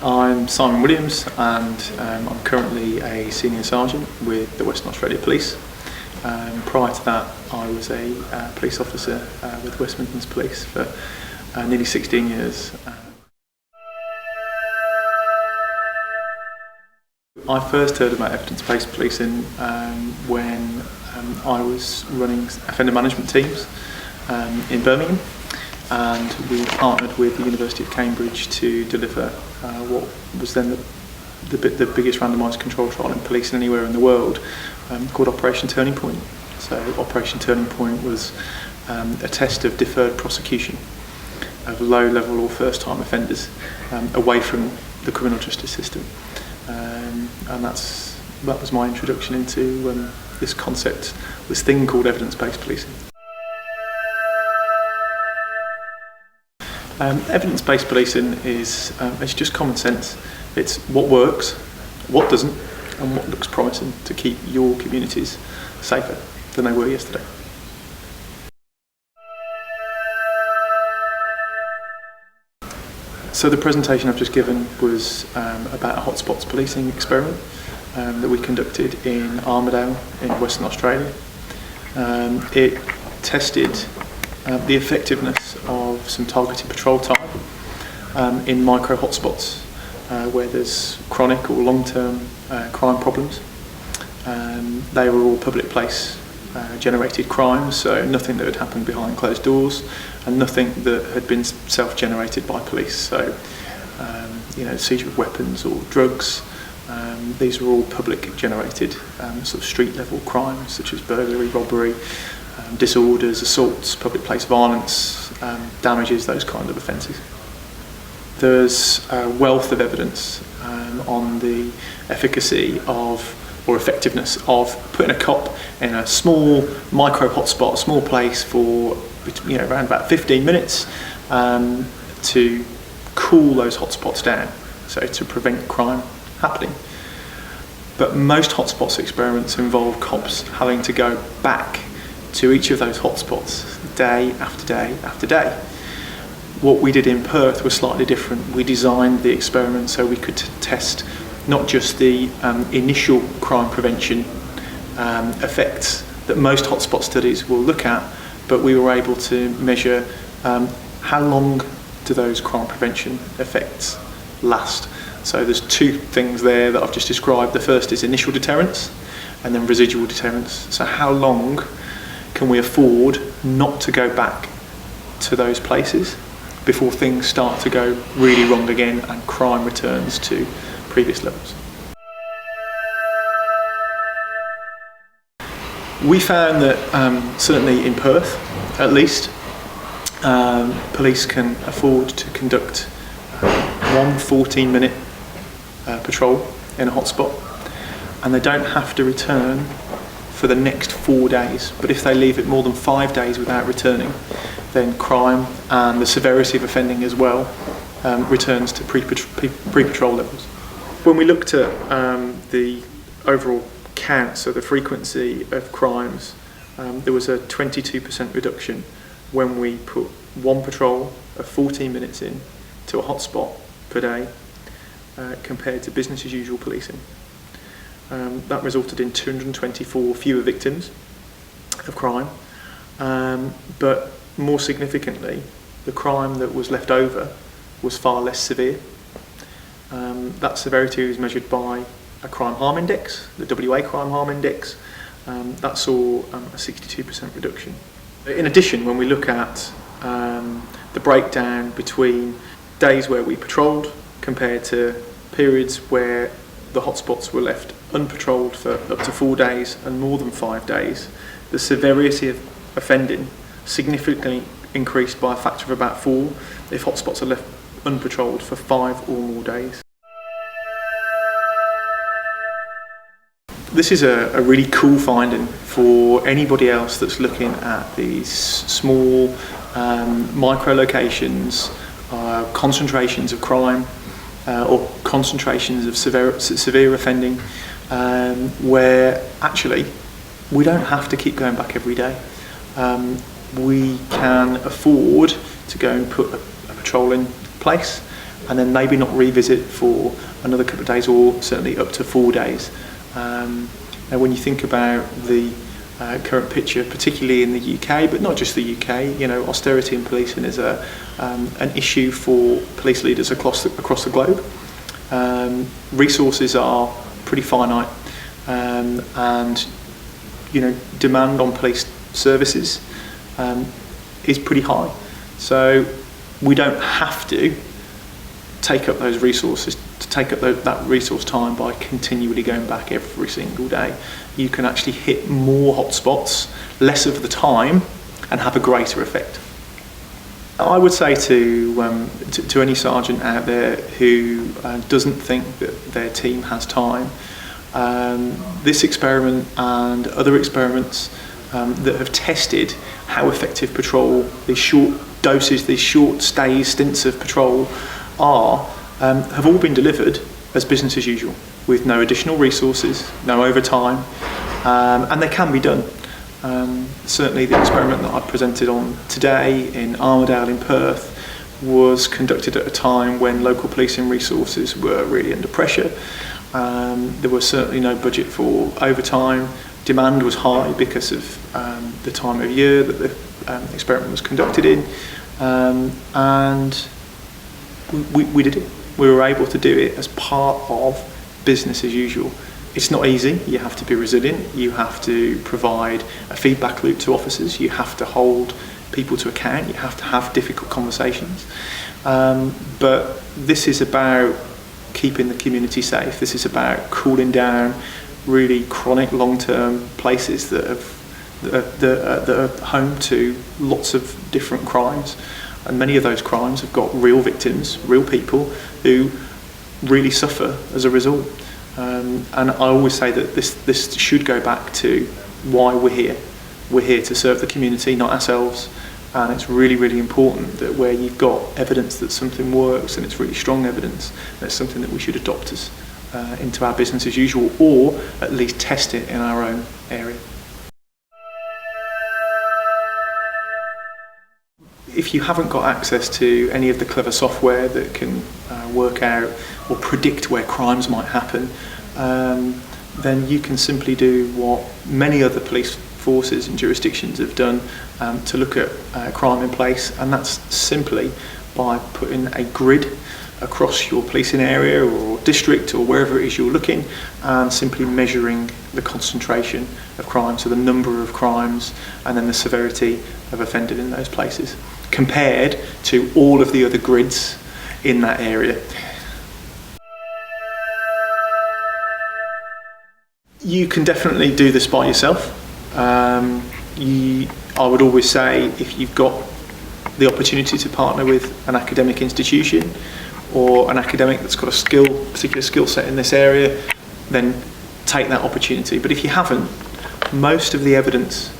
I'm Simon Williams, and I'm currently a senior sergeant with the Western Australia Police. Prior to that, I was a police officer with West Midlands Police for nearly 16 years. I first heard about evidence-based policing when I was running offender management teams in Birmingham, and we partnered with the University of Cambridge to deliver what was then the biggest randomised control trial in policing anywhere in the world, called Operation Turning Point. So Operation Turning Point was a test of deferred prosecution of low-level or first-time offenders away from the criminal justice system. And that was my introduction into this concept, this thing called evidence-based policing. Evidence-based policing is it's just common sense. It's what works, what doesn't, and what looks promising to keep your communities safer than they were yesterday. So the presentation I've just given was about a hotspots policing experiment that we conducted in Armidale in Western Australia. It tested the effectiveness of some targeted patrol time in micro hotspots where there's chronic or long-term crime problems. They were all public place generated crimes, so nothing that had happened behind closed doors and nothing that had been self-generated by police. So seizure of weapons or drugs. These were all public generated sort of street level crimes such as burglary, robbery, disorders, assaults, public place violence, damages, those kind of offences. There's a wealth of evidence on the efficacy of or effectiveness of putting a cop in a small micro hotspot, a small place for around about 15 minutes to cool those hotspots down, so to prevent crime happening. But most hotspots experiments involve cops having to go back to each of those hotspots day after day after day. What we did in Perth was slightly different. We designed the experiment so we could test not just the initial crime prevention effects that most hotspot studies will look at, but we were able to measure how long do those crime prevention effects last. So there's two things there that I've just described. The first is initial deterrence and then residual deterrence. So how long can we afford not to go back to those places before things start to go really wrong again and crime returns to previous levels? We found that certainly in Perth, at least, police can afford to conduct one 14-minute patrol in a hotspot, and they don't have to return for the next 4 days. But if they leave it more than 5 days without returning, then crime and the severity of offending as well returns to pre-patrol levels. When we looked at the overall count, so the frequency of crimes, there was a 22% reduction when we put one patrol of 14 minutes in to a hotspot per day compared to business as usual policing. That resulted in 224 fewer victims of crime, but more significantly, the crime that was left over was far less severe. That severity was measured by a crime harm index, the WA crime harm index. That saw a 62% reduction. In addition, when we look at the breakdown between days where we patrolled compared to periods where the hotspots were left unpatrolled for up to 4 days and more than 5 days, the severity of offending significantly increased by a factor of about 4 if hotspots are left unpatrolled for 5 or more days. This is a really cool finding for anybody else that's looking at these small micro locations, concentrations of crime, or concentrations of severe offending, where actually we don't have to keep going back every day. We can afford to go and put a patrol in place and then maybe not revisit for another couple of days, or certainly up to 4 days. Now when you think about the current picture, particularly in the UK, but not just the UK, austerity in policing is an issue for police leaders across the globe. Resources are pretty finite, and demand on police services is pretty high. So we don't have to take up those resources, to take up that resource time by continually going back every single day. You can actually hit more hotspots less of the time and have a greater effect. I would say to any sergeant out there who doesn't think that their team has time, this experiment and other experiments that have tested how effective patrol, these short doses, these short stays, stints of patrol are, have all been delivered as business as usual, with no additional resources, no overtime, and they can be done. Certainly the experiment that I presented on today in Armidale in Perth was conducted at a time when local policing resources were really under pressure. There was certainly no budget for overtime. Demand was high because of the time of year that the experiment was conducted in, and we did it. We were able to do it as part of business as usual. It's not easy. You have to be resilient. You have to provide a feedback loop to officers. You have to hold people to account. You have to have difficult conversations. But this is about keeping the community safe. This is about cooling down really chronic long-term places that are home to lots of different crimes. And many of those crimes have got real victims, real people who really suffer as a result. And I always say that this should go back to why we're here. We're here to serve the community, not ourselves. And it's really, really important that where you've got evidence that something works, and it's really strong evidence, that's something that we should adopt into our business as usual, or at least test it in our own area. If you haven't got access to any of the clever software that can work out or predict where crimes might happen, then you can simply do what many other police forces and jurisdictions have done to look at crime in place, and that's simply by putting a grid across your policing area or district or wherever it is you're looking, and simply measuring the concentration of crime, so the number of crimes and then the severity of offending in those places, compared to all of the other grids in that area. You can definitely do this by yourself. I would always say, if you've got the opportunity to partner with an academic institution or an academic that's got a particular skill set in this area, then take that opportunity. But if you haven't, most of the evidence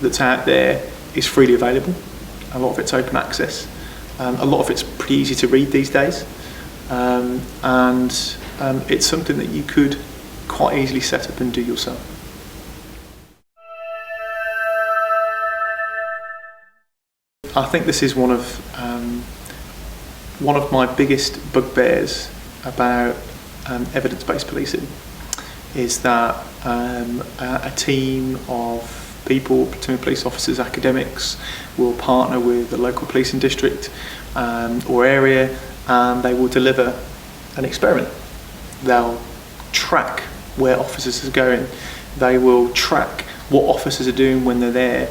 that's out there is freely available. A lot of it's open access. A lot of it's pretty easy to read these days. And it's something that you could quite easily set up and do yourself. I think this is one of my biggest bugbears about evidence-based policing, is that a team of people, platoon police officers, academics, will partner with the local policing district or area, and they will deliver an experiment. They'll track where officers are going. They will track what officers are doing when they're there.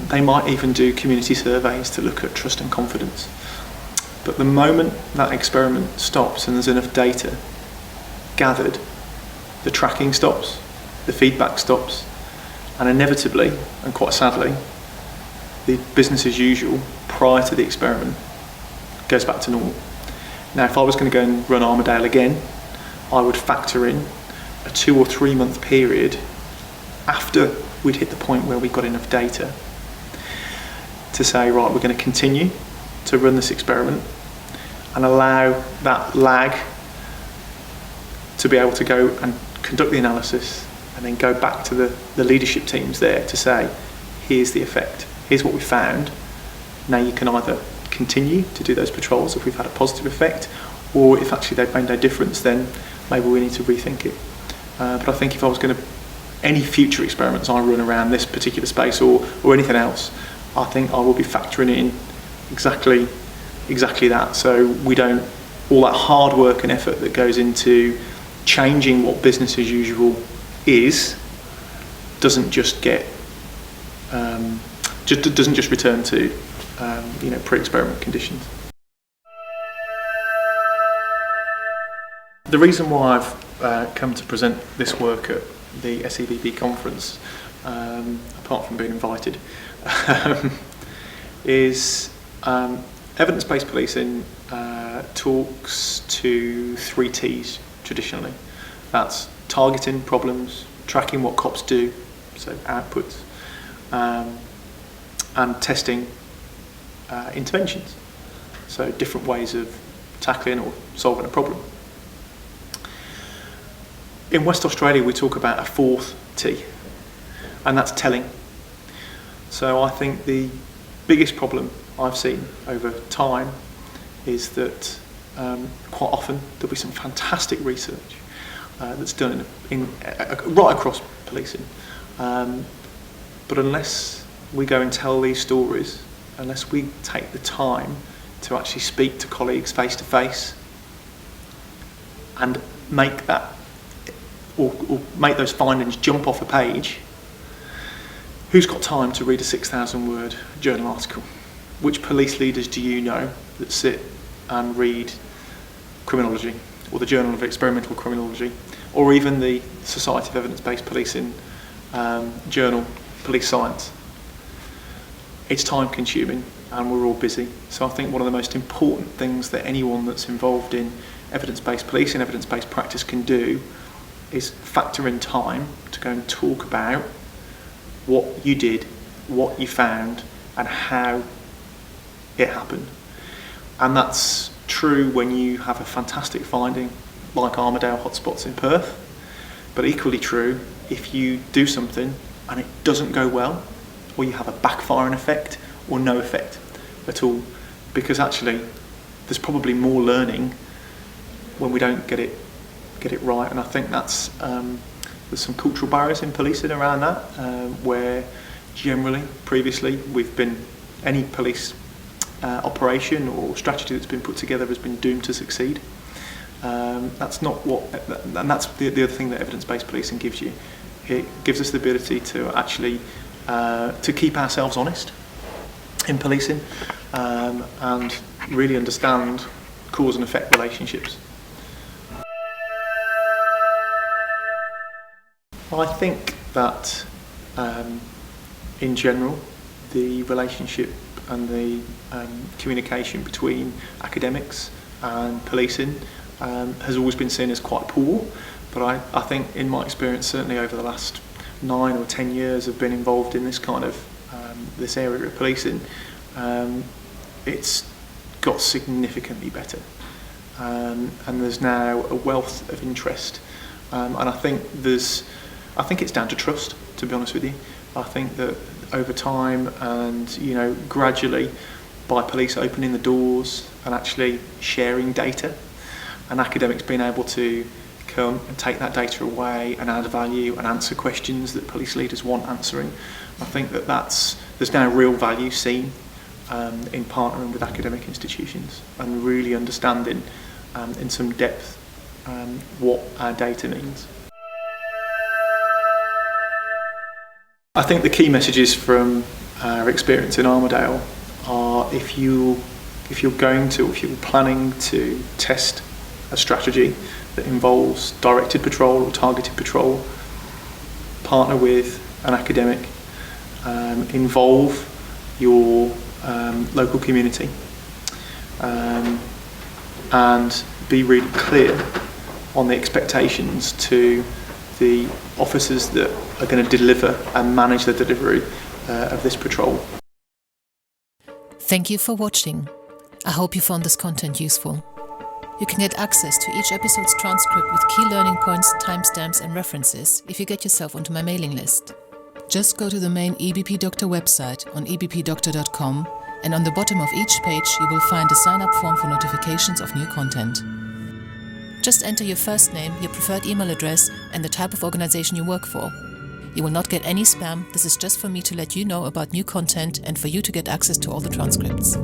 They might even do community surveys to look at trust and confidence. But the moment that experiment stops and there's enough data gathered, the tracking stops, the feedback stops, and inevitably, and quite sadly, the business as usual prior to the experiment goes back to normal. Now, if I was going to go and run Armidale again, I would factor in a 2 or 3 month period after we'd hit the point where we got enough data to say, right, we're going to continue to run this experiment, and allow that lag to be able to go and conduct the analysis and then go back to the leadership teams there to say, here's the effect, here's what we found. Now you can either continue to do those patrols if we've had a positive effect, or if actually they've made no difference, then maybe we need to rethink it. But I think if I was going to, any future experiments I run around this particular space or anything else, I think I will be factoring in exactly that. So we don't, all that hard work and effort that goes into changing what business as usual is, doesn't just get, doesn't just return to, pre-experiment conditions. The reason why I've come to present this work at the SEBP conference, apart from being invited, is evidence-based policing talks to 3 T's traditionally. That's targeting problems, tracking what cops do, so outputs, and testing interventions, so different ways of tackling or solving a problem. In West Australia we talk about a 4th T, and that's telling. So I think the biggest problem I've seen over time is that quite often there'll be some fantastic research that's done right across policing, but unless we go and tell these stories, unless we take the time to actually speak to colleagues face to face and make that or make those findings jump off a page, who's got time to read a 6,000 word journal article? Which police leaders do you know that sit and read criminology, or the Journal of Experimental Criminology, or even the Society of Evidence-Based Policing journal, Police Science? It's time consuming and we're all busy. So I think one of the most important things that anyone that's involved in evidence-based policing, evidence-based practice can do is factor in time to go and talk about what you did, what you found, and how it happened. And that's true when you have a fantastic finding like Armadale hotspots in Perth, but equally true if you do something and it doesn't go well, or you have a backfiring effect or no effect at all, because actually there's probably more learning when we don't get it right. And I think that's there's some cultural barriers in policing around that, where generally previously we've been, any police operation or strategy that's been put together has been doomed to succeed. That's not what, and that's the other thing that evidence-based policing gives you. It gives us the ability to actually to keep ourselves honest in policing, and really understand cause and effect relationships. I think that in general the relationship and the communication between academics and policing has always been seen as quite poor, but I think in my experience, certainly over the last 9 or 10 years of being involved in this kind of this area of policing, it's got significantly better, and there's now a wealth of interest, and I think it's down to trust, to be honest with you. I think that over time and gradually, by police opening the doors and actually sharing data, and academics being able to come and take that data away and add value and answer questions that police leaders want answering, I think that there's now real value seen in partnering with academic institutions and really understanding in some depth what our data means. I think the key messages from our experience in Armadale are, if you're planning to test a strategy that involves directed patrol or targeted patrol, partner with an academic, involve your local community, and be really clear on the expectations to the officers that are going to deliver and manage the delivery of this patrol. Thank you for watching. I hope you found this content useful. You can get access to each episode's transcript with key learning points, timestamps and references if you get yourself onto my mailing list. Just go to the main EBP Dr website on ebpdoctor.com, and on the bottom of each page you will find a sign-up form for notifications of new content. Just enter your first name, your preferred email address and the type of organization you work for. You will not get any spam. This is just for me to let you know about new content and for you to get access to all the transcripts.